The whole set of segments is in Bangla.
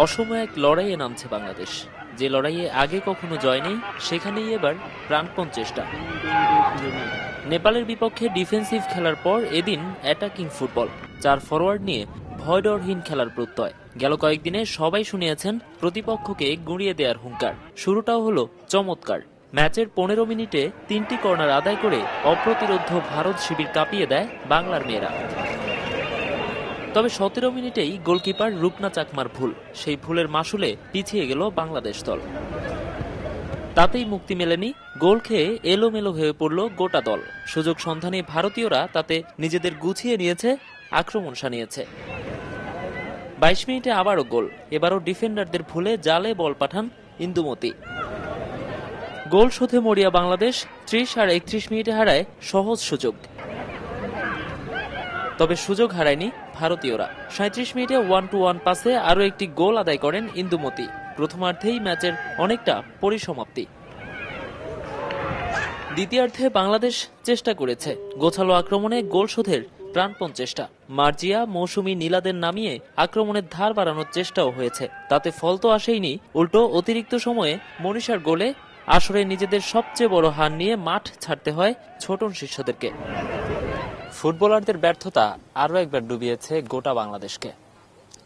অসময়ে এক লড়াইয়ে নামছে বাংলাদেশ। যে লড়াইয়ে আগে কখনো জয় নেই, সেখানেই এবার প্রাণপণ চেষ্টা। নেপালের বিপক্ষে ডিফেন্সিভ খেলার পর এদিন অ্যাটাকিং ফুটবল, 4 ফরওয়ার্ড নিয়ে ভয়ডরহীন খেলার প্রত্যয়। গেল কয়েকদিনে সবাই শুনিয়েছেন প্রতিপক্ষকে গুঁড়িয়ে দেওয়ার হুঙ্কার। শুরুটাও হলো চমৎকার। ম্যাচের 15 মিনিটে 3টি কর্নার আদায় করে অপ্রতিরোধ্য ভারত শিবির কাঁপিয়ে দেয় বাংলার মেয়েরা। তবে 17 মিনিটেই গোলকিপার রূপনা চাকমার ভুল, সেই ভুলের মাসুলে পিছিয়ে গেল বাংলাদেশ দল। তাতেই মুক্তি মেলেনি, গোল খেয়ে এলোমেলো হয়ে পড়ল গোটা দল। সুযোগ সন্ধানে ভারতীয়রা তাতে নিজেদের গুছিয়ে নিয়েছে, আক্রমণ সানিয়েছে। 22 মিনিটে আবারও গোল, এবারও ডিফেন্ডারদের ভুলে জালে বল পাঠান ইন্দুমতি। গোল শোধে মরিয়া বাংলাদেশ 30 আর 31 মিনিটে হারায় সহজ সুযোগ। তবে সুযোগ হারায়নি ভারতীয়রা। 37 মিনিটে 1-1 পাসে আরও একটি গোল আদায় করেন ইন্দুমতি। প্রথমার্ধেই ম্যাচের অনেকটা পরিসমাপ্তি। দ্বিতীয়ার্ধে বাংলাদেশ চেষ্টা করেছে, গোছালো আক্রমণে গোল শোধের প্রাণপণ চেষ্টা। মার্জিয়া, মৌসুমী, নীলাদের নামিয়ে আক্রমণের ধার বাড়ানোর চেষ্টাও হয়েছে। তাতে ফল তো আসেইনি, উল্টো অতিরিক্ত সময়ে মনীষার গোলে আসরে নিজেদের সবচেয়ে বড় হার নিয়ে মাঠ ছাড়তে হয় ছোটন শিষ্যদেরকে। ফুটবলারদের ব্যর্থতা আরও একবার ডুবিয়েছে গোটা বাংলাদেশকে।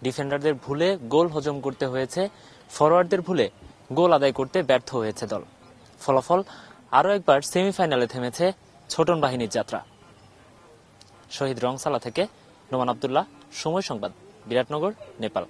ডিফেন্ডারদের ভুলে গোল হজম করতে হয়েছে, ফরওয়ার্ডদের ভুলে গোল আদায় করতে ব্যর্থ হয়েছে দল। ফলাফল আরও একবার সেমিফাইনালে থেমেছে ছোটন বাহিনীর যাত্রা। শহীদ রংসালা থেকে নোমান আব্দুল্লাহ, সময় সংবাদ, বিরাটনগর, নেপাল।